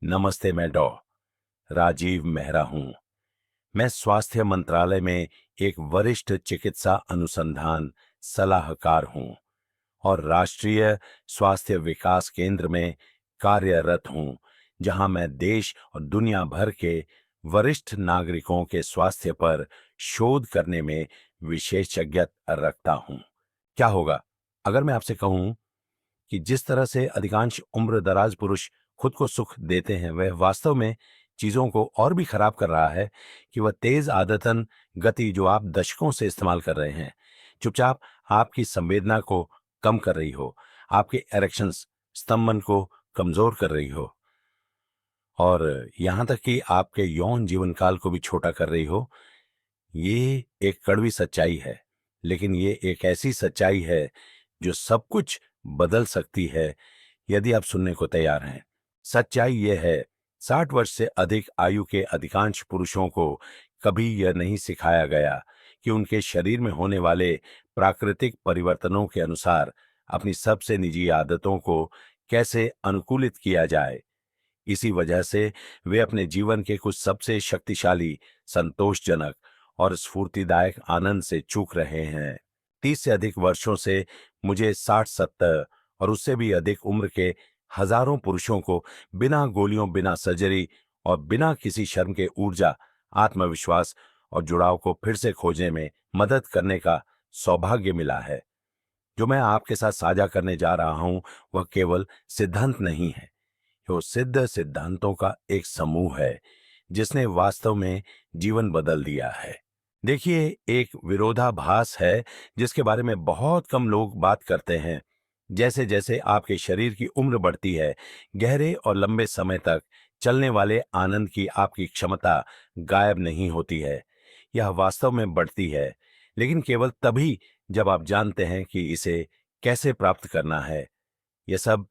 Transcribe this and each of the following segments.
नमस्ते, मैं राजीव मेहरा हूं। मैं स्वास्थ्य मंत्रालय में एक वरिष्ठ चिकित्सा अनुसंधान सलाहकार हूं और राष्ट्रीय स्वास्थ्य विकास केंद्र में कार्यरत हूं, जहां मैं देश और दुनिया भर के वरिष्ठ नागरिकों के स्वास्थ्य पर शोध करने में विशेषज्ञता रखता हूं। क्या होगा अगर मैं आपसे कहूं कि जिस तरह से अधिकांश उम्र दराज पुरुष खुद को सुख देते हैं, वह वास्तव में चीजों को और भी खराब कर रहा है कि वह तेज आदतन गति जो आप दशकों से इस्तेमाल कर रहे हैं, चुपचाप आपकी संवेदना को कम कर रही हो, आपके एरेक्शंस स्तंभन को कमजोर कर रही हो और यहां तक कि आपके यौन जीवन काल को भी छोटा कर रही हो। ये एक कड़वी सच्चाई है, लेकिन ये एक ऐसी सच्चाई है जो सब कुछ बदल सकती है यदि आप सुनने को तैयार हैं। सच्चाई यह है, 60 वर्ष से अधिक आयु के अधिकांश पुरुषों को कभी यह नहीं सिखाया गया कि उनके शरीर में होने वाले प्राकृतिक परिवर्तनों के अनुसार अपनी सबसे निजी आदतों को कैसे अनुकूलित किया जाए। इसी वजह से वे अपने जीवन के कुछ सबसे शक्तिशाली, संतोषजनक और स्फूर्तिदायक आनंद से चूक रहे हैं। 30 से अधिक वर्षों से मुझे 60-70 और उससे भी अधिक उम्र के हजारों पुरुषों को बिना गोलियों, बिना सर्जरी और बिना किसी शर्म के ऊर्जा, आत्मविश्वास और जुड़ाव को फिर से खोजने में मदद करने का सौभाग्य मिला है। जो मैं आपके साथ साझा करने जा रहा हूं, वह केवल सिद्धांत नहीं है, वो सिद्ध सिद्धांतों का एक समूह है जिसने वास्तव में जीवन बदल दिया है। देखिए, एक विरोधाभास है जिसके बारे में बहुत कम लोग बात करते हैं। जैसे जैसे आपके शरीर की उम्र बढ़ती है, गहरे और लंबे समय तक चलने वाले आनंद की आपकी क्षमता गायब नहीं होती है। यह वास्तव में बढ़ती है, लेकिन केवल तभी जब आप जानते हैं कि इसे कैसे प्राप्त करना है। यह सब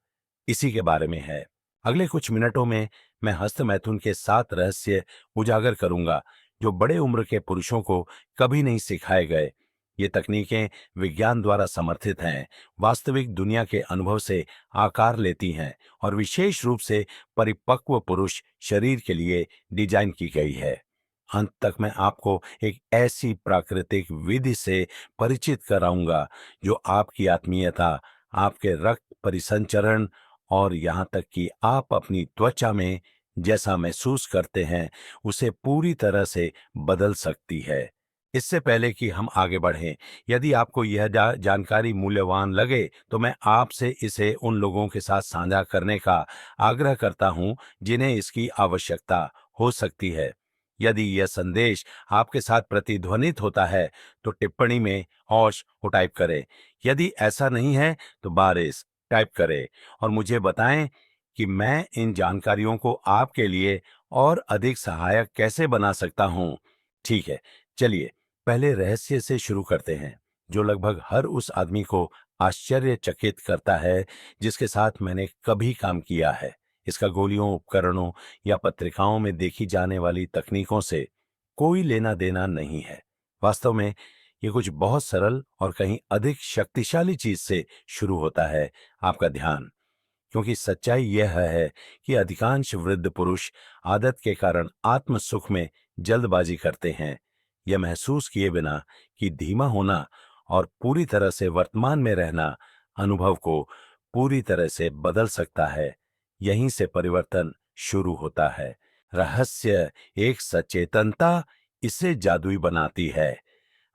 इसी के बारे में है। अगले कुछ मिनटों में मैं हस्तमैथुन के 7 रहस्य उजागर करूंगा जो बड़े उम्र के पुरुषों को कभी नहीं सिखाए गए। ये तकनीकें विज्ञान द्वारा समर्थित हैं, वास्तविक दुनिया के अनुभव से आकार लेती हैं और विशेष रूप से परिपक्व पुरुष शरीर के लिए डिजाइन की गई है। अंत तक मैं आपको एक ऐसी प्राकृतिक विधि से परिचित कराऊंगा जो आपकी आत्मीयता, आपके रक्त परिसंचरण और यहाँ तक कि आप अपनी त्वचा में जैसा महसूस करते हैं, उसे पूरी तरह से बदल सकती है। इससे पहले कि हम आगे बढ़ें, यदि आपको यह जानकारी मूल्यवान लगे, तो मैं आपसे इसे उन लोगों के साथ साझा करने का आग्रह करता हूं जिन्हें इसकी आवश्यकता हो सकती है। यदि यह संदेश आपके साथ प्रतिध्वनित होता है, तो टिप्पणी में "औश" को टाइप करें। यदि ऐसा नहीं है, तो "बारिश" टाइप करें और मुझे बताएं कि मैं इन जानकारियों को आपके लिए और अधिक सहायक कैसे बना सकता हूं। ठीक है, चलिए पहले रहस्य से शुरू करते हैं, जो लगभग हर उस आदमी को आश्चर्यचकित करता है जिसके साथ मैंने कभी काम किया है। इसका गोलियों, उपकरणों या पत्रिकाओं में देखी जाने वाली तकनीकों से कोई लेना देना नहीं है। वास्तव में ये कुछ बहुत सरल और कहीं अधिक शक्तिशाली चीज से शुरू होता है, आपका ध्यान। क्योंकि सच्चाई यह है कि अधिकांश वृद्ध पुरुष आदत के कारण आत्म सुख में जल्दबाजी करते हैं, यह महसूस किए बिना कि धीमा होना और पूरी तरह से वर्तमान में रहना अनुभव को पूरी तरह से बदल सकता है। यहीं से परिवर्तन शुरू होता है। रहस्य एक सचेतनता इसे जादुई बनाती है।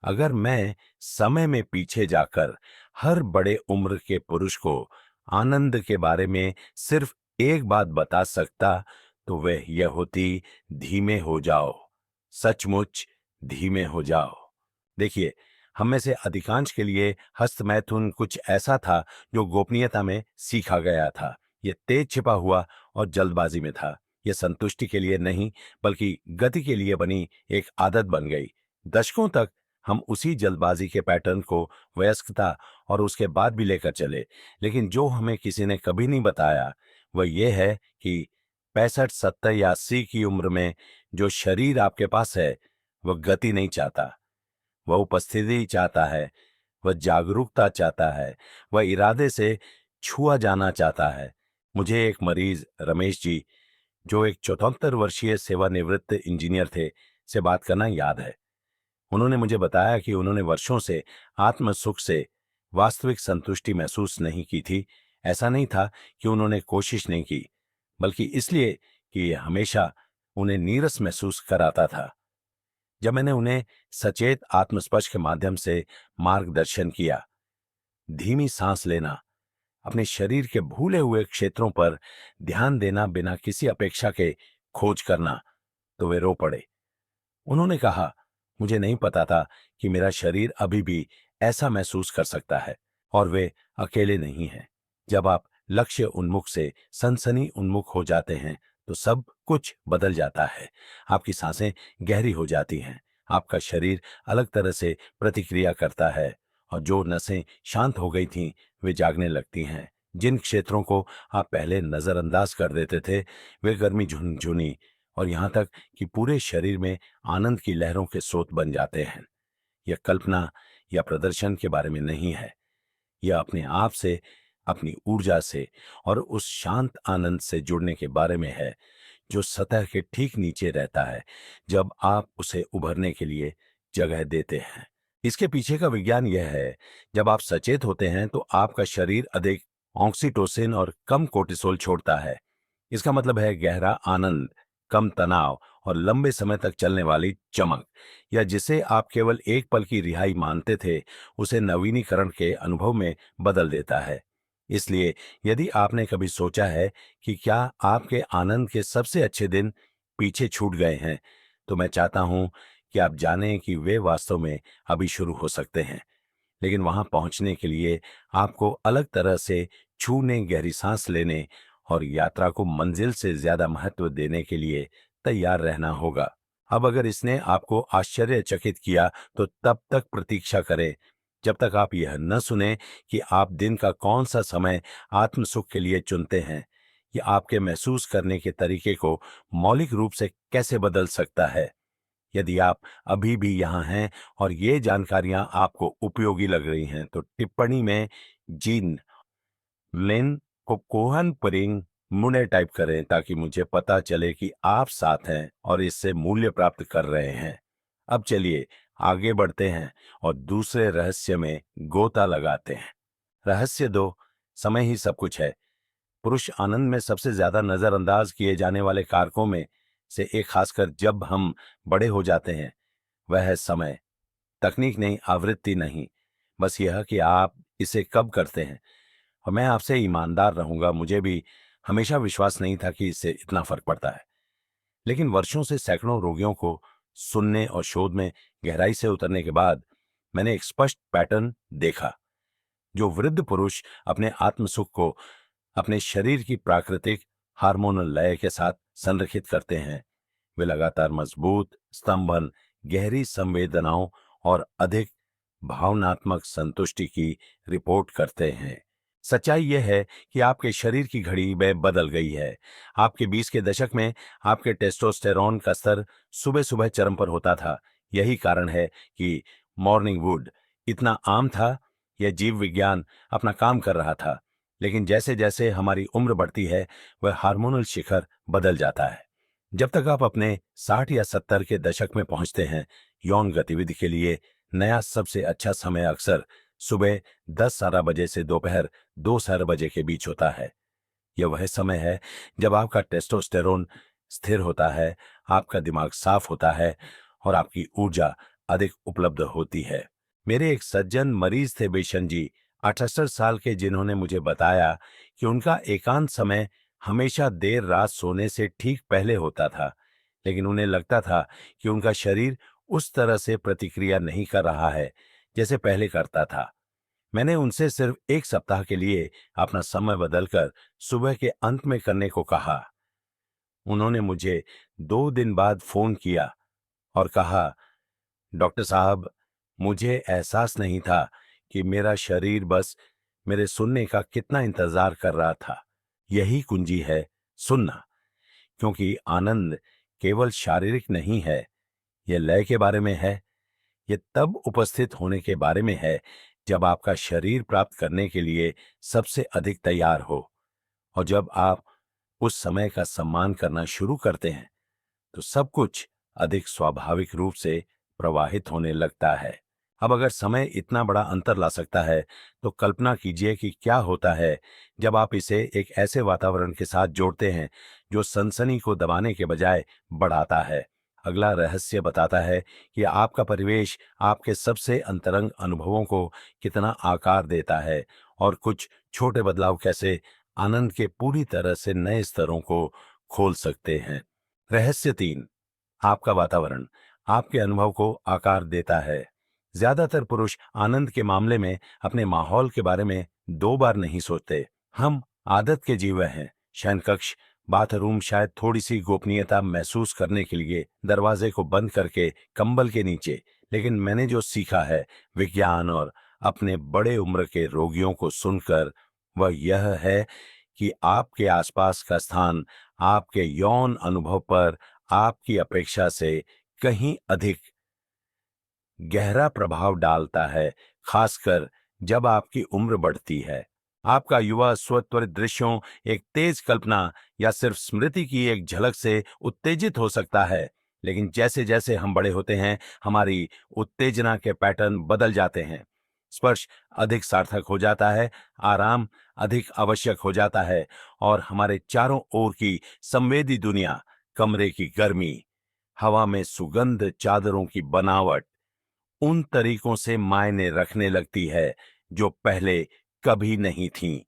अगर मैं समय में पीछे जाकर हर बड़े उम्र के पुरुष को आनंद के बारे में सिर्फ एक बात बता सकता, तो वह यह होती, धीमे हो जाओ, सचमुच धीमे हो जाओ। देखिए, हम में से अधिकांश के लिए हस्तमैथुन कुछ ऐसा था जो गोपनीयता में सीखा गया था। यह तेज छिपा हुआ और जल्दबाजी में था। यह संतुष्टि के लिए नहीं, बल्कि गति के लिए बनी एक आदत बन गई। दशकों तक हम उसी जल्दबाजी के पैटर्न को वयस्कता और उसके बाद भी लेकर चले, लेकिन जो हमें किसी ने कभी नहीं बताया वह यह है कि 65, 70 या 80 की उम्र में जो शरीर आपके पास है, वह गति नहीं चाहता, वह उपस्थिति चाहता है, वह जागरूकता चाहता है, वह इरादे से छुआ जाना चाहता है। मुझे एक मरीज रमेश जी जो एक 74 वर्षीय सेवानिवृत्त इंजीनियर थे, से बात करना याद है। उन्होंने मुझे बताया कि उन्होंने वर्षों से आत्म सुख से वास्तविक संतुष्टि महसूस नहीं की थी। ऐसा नहीं था कि उन्होंने कोशिश नहीं की, बल्कि इसलिए कि यह हमेशा उन्हें नीरस महसूस कराता था। जब मैंने उन्हें सचेत आत्मस्पर्श के माध्यम से मार्गदर्शन किया, धीमी सांस लेना, अपने शरीर के भूले हुए क्षेत्रों पर ध्यान देना बिना किसी अपेक्षा के खोज करना, तो वे रो पड़े। उन्होंने कहा, मुझे नहीं पता था कि मेरा शरीर अभी भी ऐसा महसूस कर सकता है, और वे अकेले नहीं हैं। जब आप लक्ष्य उन्मुख से सनसनी उन्मुख हो जाते हैं तो सब कुछ बदल जाता है। आपकी सांसें गहरी हो जाती हैं, आपका शरीर अलग तरह से प्रतिक्रिया करता है, और जो नसें शांत हो गई थीं वे जागने लगती हैं। जिन क्षेत्रों को आप पहले नजरअंदाज कर देते थे, वे गर्मी झुनझुनी और यहाँ तक कि पूरे शरीर में आनंद की लहरों के स्रोत बन जाते हैं। यह कल्पना या प्रदर्शन के बारे में नहीं है। यह अपने आप से, अपनी ऊर्जा से और उस शांत आनंद से जुड़ने के बारे में है जो सतह के ठीक नीचे रहता है जब आप उसे उभरने के लिए जगह देते हैं। इसके पीछे का विज्ञान यह है, जब आप सचेत होते हैं तो आपका शरीर अधिक ऑक्सीटोसिन और कम कोर्टिसोल छोड़ता है। इसका मतलब है गहरा आनंद, कम तनाव और लंबे समय तक चलने वाली चमक, या जिसे आप केवल एक पल की रिहाई मानते थे, उसे नवीनीकरण के अनुभव में बदल देता है। इसलिए यदि आपने कभी सोचा है कि क्या आपके आनंद के सबसे अच्छे दिन पीछे छूट गए हैं, तो मैं चाहता हूं कि आप जानें कि वे वास्तव में अभी शुरू हो सकते हैं। लेकिन वहां पहुंचने के लिए आपको अलग तरह से छूने, गहरी सांस लेने और यात्रा को मंजिल से ज्यादा महत्व देने के लिए तैयार रहना होगा। अब अगर इसने आपको आश्चर्यचकित किया तो तब तक प्रतीक्षा करें जब तक आप यह न सुने कि आप दिन का कौन सा समय आत्म सुख के लिए चुनते हैं। यह आपके महसूस करने के तरीके को मौलिक रूप से कैसे बदल सकता है। यदि आप अभी भी यहाँ हैं और ये जानकारियां आपको उपयोगी लग रही हैं, तो टिप्पणी में जीन लेन को कोहन परिंग मुने टाइप करें ताकि मुझे पता चले कि आप साथ हैं और इससे मूल्य प्राप्त कर रहे हैं। अब चलिए आगे बढ़ते हैं और दूसरे रहस्य में गोता लगाते हैं। रहस्य दो, समय ही सब कुछ है। पुरुष आनंद में सबसे ज्यादा नजरअंदाज किए जाने वाले कारकों में से एक, खासकर जब हम बड़े हो जाते हैं, वह है समय। तकनीक नहीं, आवृत्ति नहीं, बस यह कि आप इसे कब करते हैं। और मैं आपसे ईमानदार रहूंगा, मुझे भी हमेशा विश्वास नहीं था कि इससे इतना फर्क पड़ता है। लेकिन वर्षों से सैकड़ों रोगियों को सुनने और शोध में गहराई से उतरने के बाद मैंने एक स्पष्ट पैटर्न देखा। जो वृद्ध पुरुष अपने आत्मसुख को अपने शरीर की प्राकृतिक हार्मोनल लय के साथ संरक्षित करते हैं, वे लगातार मजबूत स्तंभन, गहरी संवेदनाओं और अधिक भावनात्मक संतुष्टि की रिपोर्ट करते हैं। सच्चाई यह है कि आपके शरीर की घड़ी में बदल गई है। आपके 20 के दशक में आपके टेस्टोस्टेरोन का स्तर सुबह सुबह चरम पर होता था। यही कारण है कि मॉर्निंग वुड इतना आम था। यह जीव विज्ञान अपना काम कर रहा था। लेकिन जैसे जैसे हमारी उम्र बढ़ती है, वह हार्मोनल शिखर बदल जाता है। जब तक आप अपने 60 या 70 के दशक में पहुंचते हैं, यौन गतिविधि के लिए नया सबसे अच्छा समय अक्सर सुबह 10-11 बजे से दोपहर 2-4 बजे के बीच होता है। यह वह समय है जब आपका टेस्टोस्टेरोन स्थिर होता है, आपका दिमाग साफ होता है और आपकी ऊर्जा अधिक उपलब्ध होती है। मेरे एक सज्जन मरीज थे, बेशन जी, 78 साल के, जिन्होंने मुझे बताया कि उनका एकांत समय हमेशा देर रात सोने से ठीक पहले होता था, लेकिन उन्हें लगता था कि उनका शरीर उस तरह से प्रतिक्रिया नहीं कर रहा है जैसे पहले करता था। मैंने उनसे सिर्फ एक सप्ताह के लिए अपना समय बदलकर सुबह के अंत में करने को कहा। उन्होंने मुझे 2 दिन बाद फोन किया और कहा, डॉक्टर साहब, मुझे एहसास नहीं था कि मेरा शरीर बस मेरे सुनने का कितना इंतजार कर रहा था। यही कुंजी है, सुनना। क्योंकि आनंद केवल शारीरिक नहीं है, यह लय के बारे में है। यह तब उपस्थित होने के बारे में है जब आपका शरीर प्राप्त करने के लिए सबसे अधिक तैयार हो, और जब आप उस समय का सम्मान करना शुरू करते हैं तो सब कुछ अधिक स्वाभाविक रूप से प्रवाहित होने लगता है। अब अगर समय इतना बड़ा अंतर ला सकता है तो कल्पना कीजिए कि क्या होता है जब आप इसे एक ऐसे वातावरण के साथ जोड़ते हैं जो सनसनी को दबाने के बजाय बढ़ाता है। अगला रहस्य बताता है कि आपका परिवेश आपके सबसे अंतरंग अनुभवों को कितना आकार देता है और कुछ छोटे बदलाव कैसे आनंद के पूरी तरह से नए स्तरों को खोल सकते हैं। रहस्य 3, आपका वातावरण आपके अनुभव को आकार देता है। ज्यादातर पुरुष आनंद के मामले में अपने माहौल के बारे में 2 बार नहीं सोचते। हम आदत के जीव हैं। शयन कक्ष, बाथरूम शायद थोड़ी सी गोपनीयता महसूस करने के लिए दरवाजे को बंद करके कंबल के नीचे। लेकिन मैंने जो सीखा है विज्ञान और अपने बड़े उम्र के रोगियों को सुनकर, वह यह है कि आपके आसपास का स्थान आपके यौन अनुभव पर आपकी अपेक्षा से कहीं अधिक गहरा प्रभाव डालता है, खासकर जब आपकी उम्र बढ़ती है। आपका युवा स्वत्वरित दृश्यों, एक तेज कल्पना या सिर्फ स्मृति की एक झलक से उत्तेजित हो सकता है, लेकिन जैसे जैसे हम बड़े होते हैं हमारी उत्तेजना के पैटर्न बदल जाते हैं। स्पर्श अधिक सार्थक हो जाता है, आराम अधिक आवश्यक हो जाता है और हमारे चारों ओर की संवेदी दुनिया, कमरे की गर्मी, हवा में सुगंध, चादरों की बनावट उन तरीकों से मायने रखने लगती है जो पहले कभी नहीं थीं।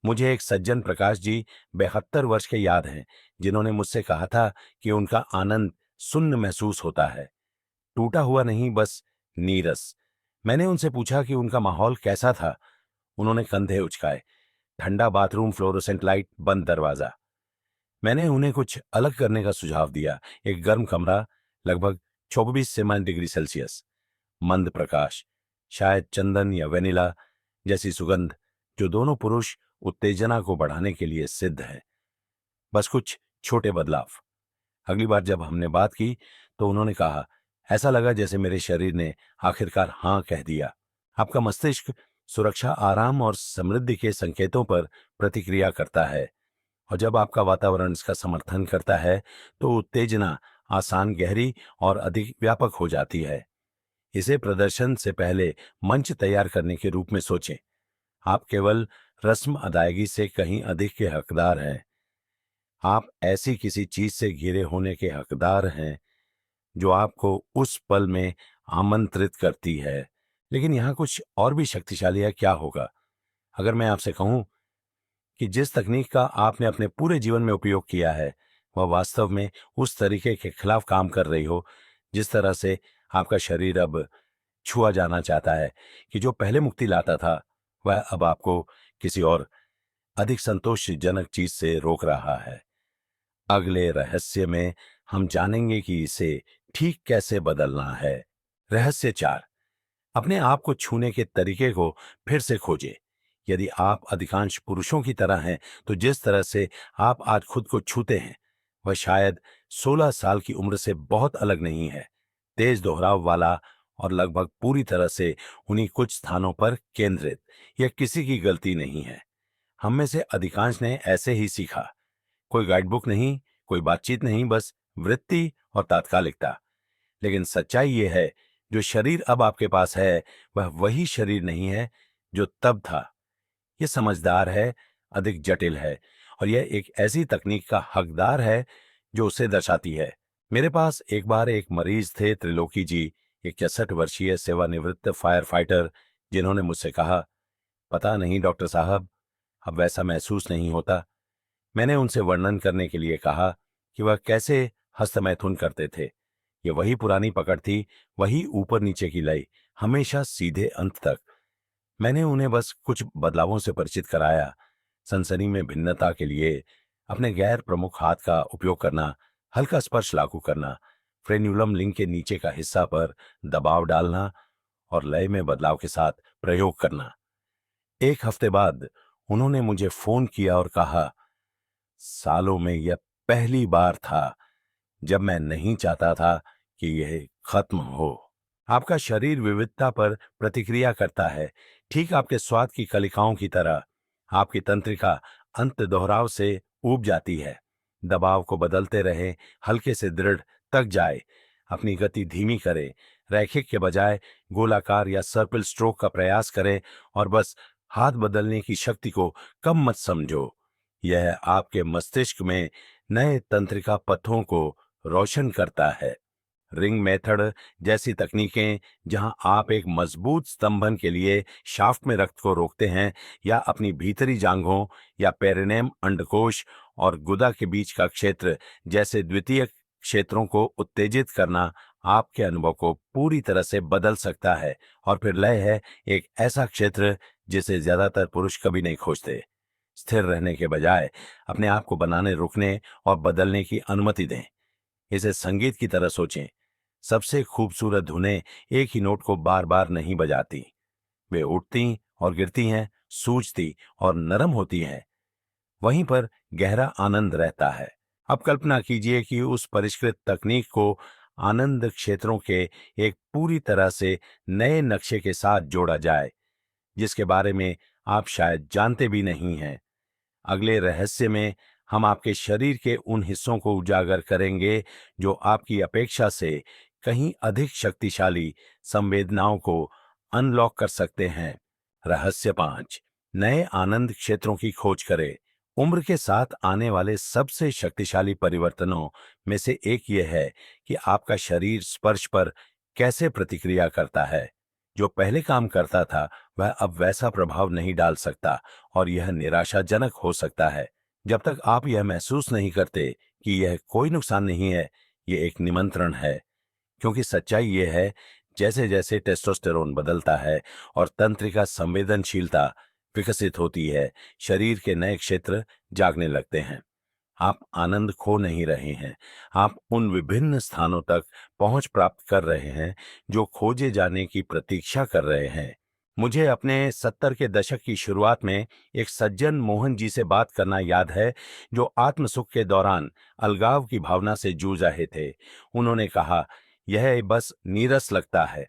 मुझे एक सज्जन प्रकाश जी 72 वर्ष के याद हैं, जिन्होंने मुझसे कहा था कि उनका आनंद शून्य महसूस होता है, टूटा हुआ नहीं, बस नीरस। मैंने उनसे पूछा कि उनका माहौल कैसा था। उन्होंने कंधे उचकाए। ठंडा बाथरूम, फ्लोरोसेंट लाइट, बंद दरवाजा। मैंने उन्हें कुछ अलग करने का सुझाव दिया। एक गर्म कमरा, लगभग 24 से डिग्री सेल्सियस, मंद प्रकाश, शायद चंदन या वेनिला जैसी सुगंध, जो दोनों पुरुष उत्तेजना को बढ़ाने के लिए सिद्ध है। बस कुछ छोटे बदलाव। अगली बार जब हमने बात की तो उन्होंने कहा, ऐसा लगा जैसे मेरे शरीर ने आखिरकार हां कह दिया। आपका मस्तिष्क सुरक्षा, आराम और समृद्धि के संकेतों पर प्रतिक्रिया करता है और जब आपका वातावरण इसका समर्थन करता है तो उत्तेजना आसान, गहरी और अधिक व्यापक हो जाती है। इसे प्रदर्शन से पहले मंच तैयार करने के रूप में सोचें। आप केवल रस्म अदायगी से कहीं अधिक के हकदार हैं। आप ऐसी किसी चीज से घिरे होने के हकदार हैं जो आपको उस पल में आमंत्रित करती है। लेकिन यहां कुछ और भी शक्तिशाली है। क्या होगा अगर मैं आपसे कहूं कि जिस तकनीक का आपने अपने पूरे जीवन में उपयोग किया है वह वास्तव में उस तरीके के खिलाफ काम कर रही हो जिस तरह से आपका शरीर अब छुआ जाना चाहता है, कि जो पहले मुक्ति लाता था वह अब आपको किसी और अधिक संतोषजनक चीज से रोक रहा है। अगले रहस्य में हम जानेंगे कि इसे ठीक कैसे बदलना है। रहस्य 4, अपने आप को छूने के तरीके को फिर से खोजें। यदि आप अधिकांश पुरुषों की तरह हैं तो जिस तरह से आप आज खुद को छूते हैं वह शायद 16 साल की उम्र से बहुत अलग नहीं है। तेज दोहराव वाला और लगभग पूरी तरह से उन्हीं कुछ स्थानों पर केंद्रित। यह किसी की गलती नहीं है। हम में से अधिकांश ने ऐसे ही सीखा। कोई गाइडबुक नहीं, कोई बातचीत नहीं, बस वृत्ति और तात्कालिकता। लेकिन सच्चाई यह है, जो शरीर अब आपके पास है वह वही शरीर नहीं है जो तब था। यह समझदार है, अधिक जटिल है और यह एक ऐसी तकनीक का हकदार है जो उसे दर्शाती है। मेरे पास एक बार एक मरीज थे, त्रिलोकी जी, एक 61 वर्षीय सेवानिवृत्त फायर फाइटर, जिन्होंने मुझसे कहा, पता नहीं डॉक्टर साहब, अब वैसा महसूस नहीं होता। मैंने उनसे वर्णन करने के लिए कहा कि वह कैसे हस्तमैथुन करते थे। ये वही पुरानी पकड़ थी, वही ऊपर नीचे की लय, हमेशा सीधे अंत तक। मैंने उन्हें बस कुछ बदलावों से परिचित कराया। सनसनी में भिन्नता के लिए अपने गैर प्रमुख हाथ का उपयोग करना, हल्का स्पर्श लागू करना, फ्रेन्यूलम लिंग के नीचे का हिस्सा पर दबाव डालना और लय में बदलाव के साथ प्रयोग करना। एक हफ्ते बाद उन्होंने मुझे फोन किया और कहा, सालों में यह पहली बार था जब मैं नहीं चाहता था कि यह खत्म हो। आपका शरीर विविधता पर प्रतिक्रिया करता है, ठीक आपके स्वाद की कलिकाओं की तरह। आपकी तंत्रिका अंत दोहराव से ऊब जाती है। दबाव को बदलते रहें, हल्के से दृढ़ तक जाए। अपनी गति धीमी करें, रैखिक के बजाय गोलाकार या सर्पिल स्ट्रोक का प्रयास करें और बस हाथ बदलने की शक्ति को कम मत समझो। यह आपके मस्तिष्क में नए तंत्रिका पथों को रोशन करता है। रिंग मेथड जैसी तकनीकें, जहां आप एक मजबूत स्तंभन के लिए शाफ्ट में रक्त को रोकते हैं या अपनी भीतरी जांघों या पेरिनेम अंडकोश और गुदा के बीच का क्षेत्र जैसे द्वितीय क्षेत्रों को उत्तेजित करना, आपके अनुभव को पूरी तरह से बदल सकता है। और फिर लय है एक ऐसा क्षेत्र जिसे ज्यादातर पुरुष कभी नहीं खोजते। स्थिर रहने के बजाय अपने आप को बनाने, रुकने और बदलने की अनुमति दें। इसे संगीत की तरह सोचें। सबसे खूबसूरत धुनें एक ही नोट को बार बार नहीं बजाती। वे उठती और गिरती हैं, सूझती और नरम होती हैं। वहीं पर गहरा आनंद रहता है। अब कल्पना कीजिए कि उस परिष्कृत तकनीक को आनंद क्षेत्रों के एक पूरी तरह से नए नक्शे के साथ जोड़ा जाए, जिसके बारे में आप शायद जानते भी नहीं हैं। अगले रहस्य में हम आपके शरीर के उन हिस्सों को उजागर करेंगे जो आपकी अपेक्षा से कहीं अधिक शक्तिशाली संवेदनाओं को अनलॉक कर सकते हैं। रहस्य 5, नए आनंद क्षेत्रों की खोज करें। उम्र के साथ आने वाले सबसे शक्तिशाली परिवर्तनों में से एक यह है कि आपका शरीर स्पर्श पर कैसे प्रतिक्रिया करता है। जो पहले काम करता था वह अब वैसा प्रभाव नहीं डाल सकता और यह निराशाजनक हो सकता है। जब तक आप यह महसूस नहीं करते कि यह कोई नुकसान नहीं है, ये एक निमंत्रण है। क्योंकि सच्चाई ये है, जैसे जैसे टेस्टोस्टेरोन बदलता है और तंत्रिका संवेदनशीलता विकसित होती है, शरीर के नए क्षेत्र जागने लगते हैं। आप आनंद खो नहीं रहे हैं, आप उन विभिन्न स्थानों तक पहुंच प्राप्त कर रहे हैं जो खोजे जाने की प्रतीक्षा कर रहे हैं। मुझे अपने 70 के दशक की शुरुआत में एक सज्जन मोहन जी से बात करना याद है, जो आत्मसुख के दौरान अलगाव की भावना से जूझ रहे थे। उन्होंने कहा, यह बस नीरस लगता है।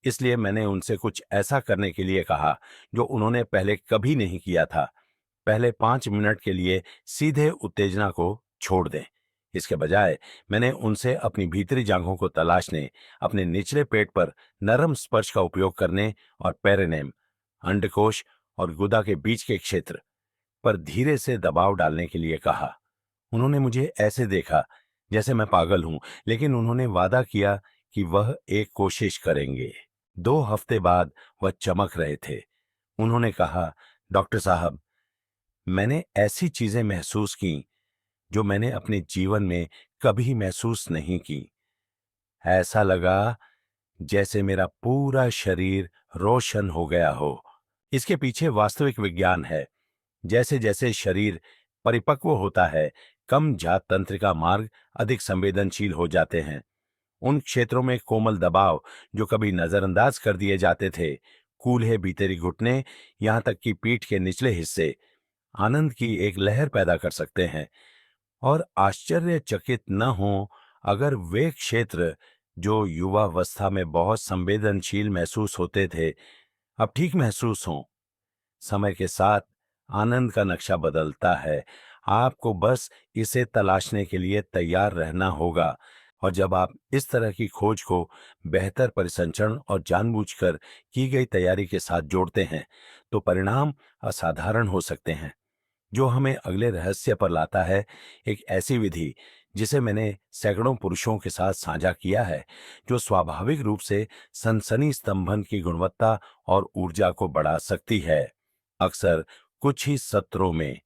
इसलिए मैंने उनसे कुछ ऐसा करने के लिए कहा जो उन्होंने पहले कभी नहीं किया था। पहले 5 मिनट के लिए सीधे उत्तेजना को छोड़ दें। इसके बजाय मैंने उनसे अपनी भीतरी जांघों को तलाशने, अपने निचले पेट पर नरम स्पर्श का उपयोग करने और पेरिनेम, अंडकोश और गुदा के बीच के क्षेत्र पर धीरे से दबाव डालने के लिए कहा। उन्होंने मुझे ऐसे देखा जैसे मैं पागल हूं, लेकिन उन्होंने वादा किया कि वह एक कोशिश करेंगे। 2 हफ्ते बाद वह चमक रहे थे। उन्होंने कहा, डॉक्टर साहब, मैंने ऐसी चीजें महसूस की जो मैंने अपने जीवन में कभी महसूस नहीं की। ऐसा लगा जैसे मेरा पूरा शरीर रोशन हो गया हो। इसके पीछे वास्तविक विज्ञान है। जैसे जैसे शरीर परिपक्व होता है, कम जात तंत्रिका मार्ग अधिक संवेदनशील हो जाते हैं। उन क्षेत्रों में कोमल दबाव जो कभी नजरअंदाज कर दिए जाते थे, कूल्हे भीतरी घुटने, यहां तक कि पीठ के निचले हिस्से, आनंद की एक लहर पैदा कर सकते हैं। और आश्चर्यचकित न हो अगर वे क्षेत्र जो युवावस्था में बहुत संवेदनशील महसूस होते थे, अब ठीक महसूस हों। समय के साथ आनंद का नक्शा बदलता है। आपको बस इसे तलाशने के लिए तैयार रहना होगा। और जब आप इस तरह की खोज को बेहतर परिसंचरण और जानबूझकर की गई तैयारी के साथ जोड़ते हैं, तो परिणाम असाधारण हो सकते हैं। जो हमें अगले रहस्य पर लाता है, एक ऐसी विधि जिसे मैंने सैकड़ों पुरुषों के साथ साझा किया है, जो स्वाभाविक रूप से सनसनी स्तंभन की गुणवत्ता और ऊर्जा को बढ़ा सकती है। अक्सर कुछ ही सत्रों में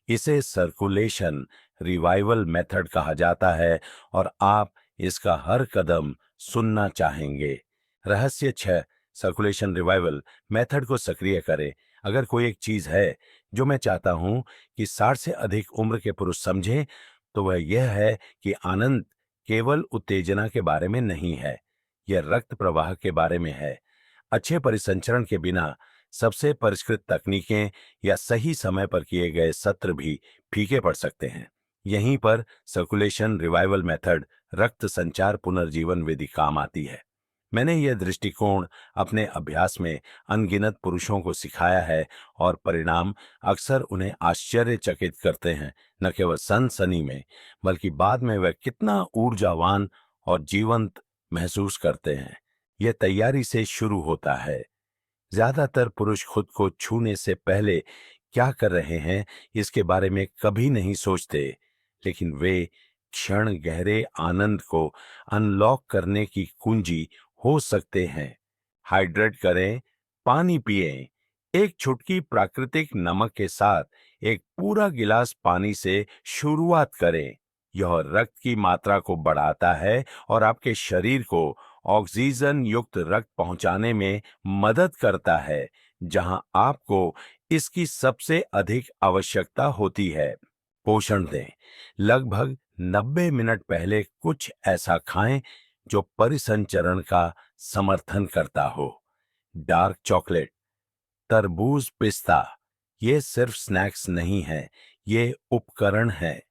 इसे सर्कुलेशन रिवाइवल मेथड कहा जाता है और आप इसका हर कदम सुनना चाहेंगे। रहस्य 6, सर्कुलेशन रिवाइवल मेथड को सक्रिय करें। अगर कोई एक चीज है जो मैं चाहता हूं कि 60 से अधिक उम्र के पुरुष समझें, तो वह यह है कि आनंद केवल उत्तेजना के बारे में नहीं है, यह रक्त प्रवाह के बारे में है। अच्छे परिसंचरण के बिना सबसे परिष्कृत तकनीकें या सही समय पर किए गए सत्र भी फीके पड़ सकते हैं। यहीं पर सर्कुलेशन रिवाइवल मेथड, रक्त संचार पुनर्जीवन विधि काम आती है। मैंने यह दृष्टिकोण अपने अभ्यास में अनगिनत पुरुषों को सिखाया है और परिणाम अक्सर उन्हें आश्चर्यचकित करते हैं। न केवल सनसनी में, बल्कि बाद में वह कितना ऊर्जावान और जीवंत महसूस करते हैं। यह तैयारी से शुरू होता है। ज्यादातर पुरुष खुद को छूने से पहले क्या कर रहे हैं इसके बारे में कभी नहीं सोचते, लेकिन वे क्षण गहरे आनंद को अनलॉक करने की कुंजी हो सकते हैं। हाइड्रेट करें, पानी पिएं। एक चुटकी प्राकृतिक नमक के साथ एक पूरा गिलास पानी से शुरुआत करें। यह रक्त की मात्रा को बढ़ाता है और आपके शरीर को ऑक्सीजन युक्त रक्त पहुंचाने में मदद करता है, जहां आपको इसकी सबसे अधिक आवश्यकता होती है। पोषण दें। लगभग 90 मिनट पहले कुछ ऐसा खाएं जो परिसंचरण का समर्थन करता हो। डार्क चॉकलेट, तरबूज, पिस्ता, ये सिर्फ स्नैक्स नहीं है, ये उपकरण है।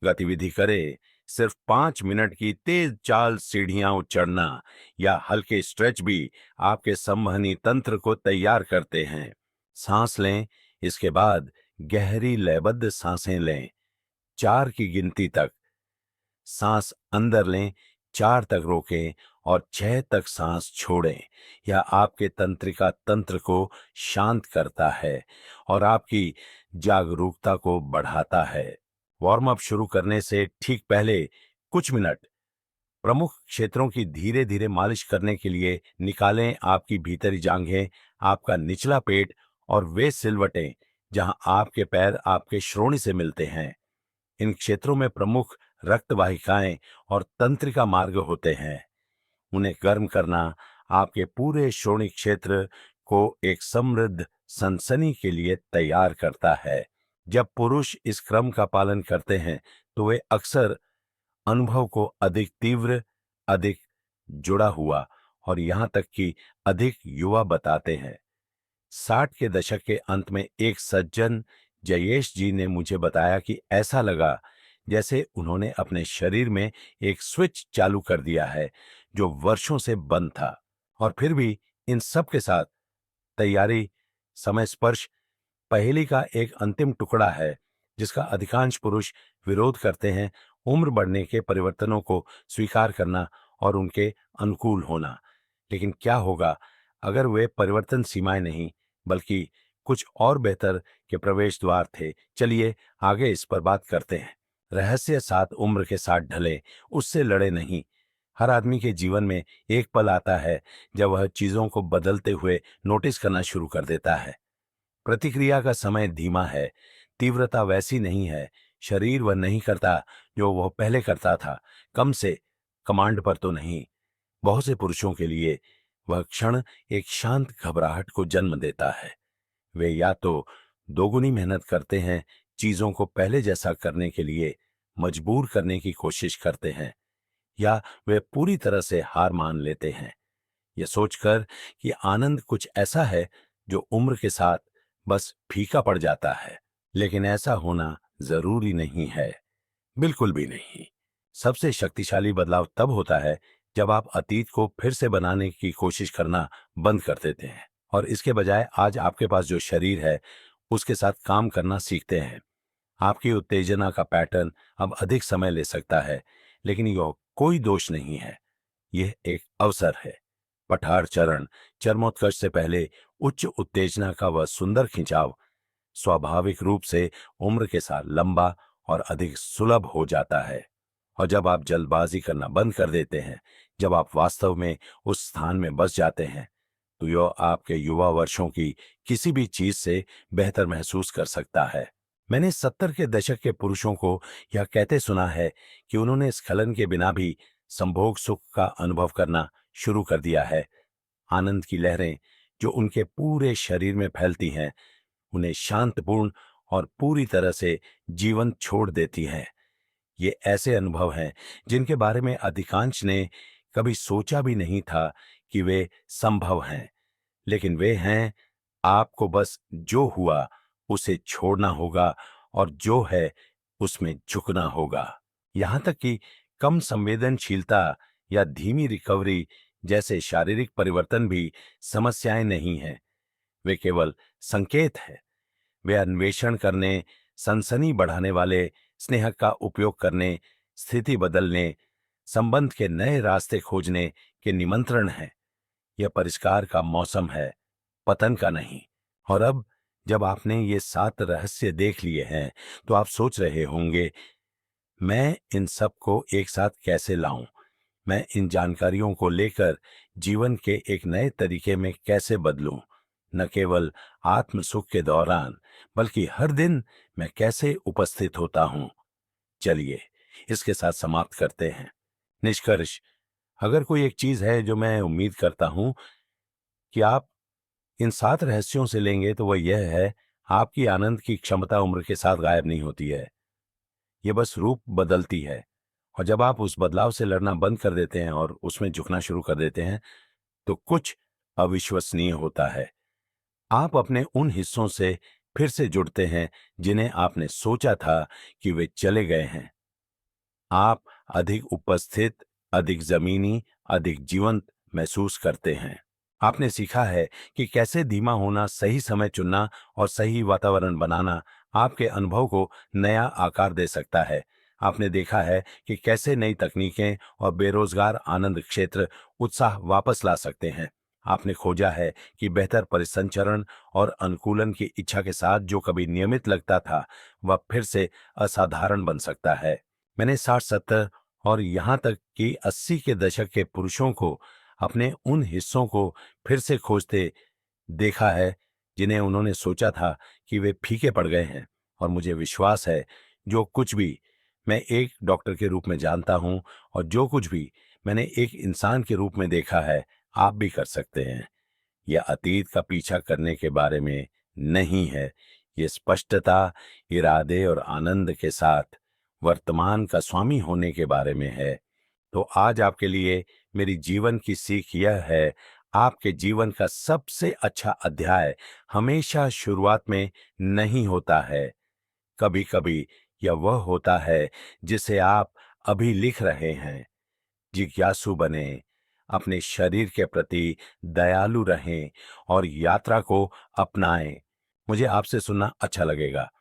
गतिविधि करें। सिर्फ 5 मिनट की तेज चाल, सीढ़ियां चढ़ना या हल्के स्ट्रेच भी आपके संवहनी तंत्र को तैयार करते हैं। सांस लें, इसके बाद गहरी लयबद्ध सांसें लें। 4 की गिनती तक सांस अंदर लें, 4 तक रोकें और 6 तक सांस छोड़ें। यह आपके तंत्रिका तंत्र को शांत करता है और आपकी जागरूकता को बढ़ाता है। वार्म अप शुरू करने से ठीक पहले कुछ मिनट प्रमुख क्षेत्रों की धीरे धीरे मालिश करने के लिए निकालें। आपकी भीतरी जांघें, आपका निचला पेट और वे सिलवटें जहां आपके पैर आपके श्रोणि से मिलते हैं। इन क्षेत्रों में प्रमुख रक्त वाहिकाएं और तंत्रिका मार्ग होते हैं। उन्हें गर्म करना आपके पूरे श्रोणि क्षेत्र को एक समृद्ध सनसनी के लिए तैयार करता है। जब पुरुष इस क्रम का पालन करते हैं तो वे अक्सर अनुभव को अधिक तीव्र, अधिक जुड़ा हुआ और यहां तक कि अधिक युवा बताते हैं। 60 के दशक के अंत में एक सज्जन जयेश जी ने मुझे बताया कि ऐसा लगा जैसे उन्होंने अपने शरीर में एक स्विच चालू कर दिया है जो वर्षों से बंद था। और फिर भी इन सब के साथ तैयारी, समय स्पर्श पहेली का एक अंतिम टुकड़ा है जिसका अधिकांश पुरुष विरोध करते हैं। उम्र बढ़ने के परिवर्तनों को स्वीकार करना और उनके अनुकूल होना। लेकिन क्या होगा अगर वे परिवर्तन सीमाएं नहीं, बल्कि कुछ और बेहतर के प्रवेश द्वार थे? चलिए आगे इस पर बात करते हैं। रहस्य साथ उम्र के साथ ढले, उससे लड़े नहीं। हर आदमी के जीवन में एक पल आता है जब वह चीजों को बदलते हुए नोटिस करना शुरू कर देता है। प्रतिक्रिया का समय धीमा है, तीव्रता वैसी नहीं है। शरीर वह नहीं करता जो वह पहले करता था, कम से कमांड पर तो नहीं। बहुत से पुरुषों के लिए वह क्षण एक शांत घबराहट को जन्म देता है। वे या तो दोगुनी मेहनत करते हैं, चीजों को पहले जैसा करने के लिए मजबूर करने की कोशिश करते हैं, या वे पूरी तरह से हार मान लेते हैं, यह सोचकर कि आनंद कुछ ऐसा है जो उम्र के साथ बस फीका पड़ जाता है। लेकिन ऐसा होना जरूरी नहीं है, बिल्कुल भी नहीं। सबसे शक्तिशाली बदलाव तब होता है जब आप अतीत को फिर से बनाने की कोशिश करना बंद कर देते हैं और इसके बजाय आज आपके पास जो शरीर है उसके साथ काम करना सीखते हैं। आपकी उत्तेजना का पैटर्न अब अधिक समय ले सकता है, लेकिन यह कोई दोष नहीं है, यह एक अवसर है। पठार चरण, चरमोत्कर्ष से पहले उच्च उत्तेजना का वह सुंदर खिंचाव स्वाभाविक रूप से उम्र के साथ लंबा और अधिक सुलभ हो जाता है। और जब आप जल्दबाजी करना बंद कर देते हैं, जब आप वास्तव में उस स्थान में बस जाते हैं, तो यह आपके युवा वर्षों की किसी भी चीज से बेहतर महसूस कर सकता है। मैंने 70 के दशक के पुरुषों को यह कहते सुना है कि उन्होंने स्खलन के बिना भी संभोग सुख का अनुभव करना शुरू कर दिया है। आनंद की लहरें जो उनके पूरे शरीर में फैलती हैं, उन्हें शांतपूर्ण और पूरी तरह से जीवन छोड़ देती हैं। ये ऐसे अनुभव हैं जिनके बारे में अधिकांश ने कभी सोचा भी नहीं था कि वे संभव हैं, लेकिन वे हैं। आपको बस जो हुआ उसे छोड़ना होगा और जो है उसमें झुकना होगा। यहां तक कि कम संवेदनशीलता या धीमी रिकवरी जैसे शारीरिक परिवर्तन भी समस्याएं नहीं हैं, वे केवल संकेत है। वे अन्वेषण करने, सनसनी बढ़ाने वाले स्नेह का उपयोग करने, स्थिति बदलने, संबंध के नए रास्ते खोजने के निमंत्रण हैं। यह परिष्कार का मौसम है, पतन का नहीं। और अब जब आपने ये 7 रहस्य देख लिए हैं, तो आप सोच रहे होंगे, मैं इन सब को एक साथ कैसे लाऊं? मैं इन जानकारियों को लेकर जीवन के एक नए तरीके में कैसे बदलूं? न केवल आत्म सुख के दौरान, बल्कि हर दिन मैं कैसे उपस्थित होता हूं? चलिए, इसके साथ समाप्त करते हैं। निष्कर्ष, अगर कोई एक चीज है जो मैं उम्मीद करता हूं कि आप इन 7 रहस्यों से लेंगे, तो वह यह है, आपकी आनंद की क्षमता उम्र के साथ गायब नहीं होती है। ये बस रूप बदलती है। और जब आप उस बदलाव से लड़ना बंद कर देते हैं और उसमें झुकना शुरू कर देते हैं, तो कुछ अविश्वसनीय होता है। आप अपने उन हिस्सों से फिर से जुड़ते हैं जिन्हें आपने सोचा था कि वे चले गए हैं। आप अधिक उपस्थित, अधिक जमीनी, अधिक जीवंत महसूस करते हैं। आपने सीखा है कि कैसे धीमा होना, सही समय चुनना और सही वातावरण बनाना आपके अनुभव को नया आकार दे सकता है। आपने देखा है कि कैसे नई तकनीकें और बेरोजगार आनंद क्षेत्र उत्साह वापस ला सकते हैं। आपने खोजा है कि बेहतर परिसंचरण और अनुकूलन की इच्छा के साथ जो कभी नियमित लगता था, वह फिर से असाधारण बन सकता है। मैंने 60-70 और यहाँ तक कि 80 के दशक के पुरुषों को अपने उन हिस्सों को फिर से खोजते देखा है जिन्हें उन्होंने सोचा था कि वे फीके पड़ गए हैं। और मुझे विश्वास है, जो कुछ भी मैं एक डॉक्टर के रूप में जानता हूं और जो कुछ भी मैंने एक इंसान के रूप में देखा है, आप भी कर सकते हैं। यह अतीत का पीछा करने के बारे में नहीं है। ये स्पष्टता, इरादे और आनंद के साथ वर्तमान का स्वामी होने के बारे में है। तो आज आपके लिए मेरी जीवन की सीख यह है, आपके जीवन का सबसे अच्छा अध्याय हमेशा शुरुआत में नहीं होता है। कभी कभी यह वह होता है जिसे आप अभी लिख रहे हैं। जिज्ञासु बने, अपने शरीर के प्रति दयालु रहें और यात्रा को अपनाएं। मुझे आपसे सुनना अच्छा लगेगा।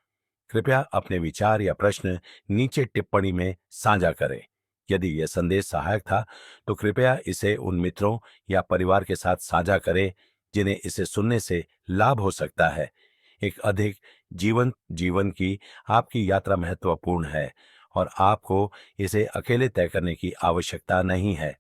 कृपया अपने विचार या प्रश्न नीचे टिप्पणी में साझा करें। यदि यह संदेश सहायक था, तो कृपया इसे उन मित्रों या परिवार के साथ साझा करें जिन्हें इसे सुनने से लाभ हो सकता है। एक अधिक जीवंत जीवन की आपकी यात्रा महत्वपूर्ण है और आपको इसे अकेले तय करने की आवश्यकता नहीं है।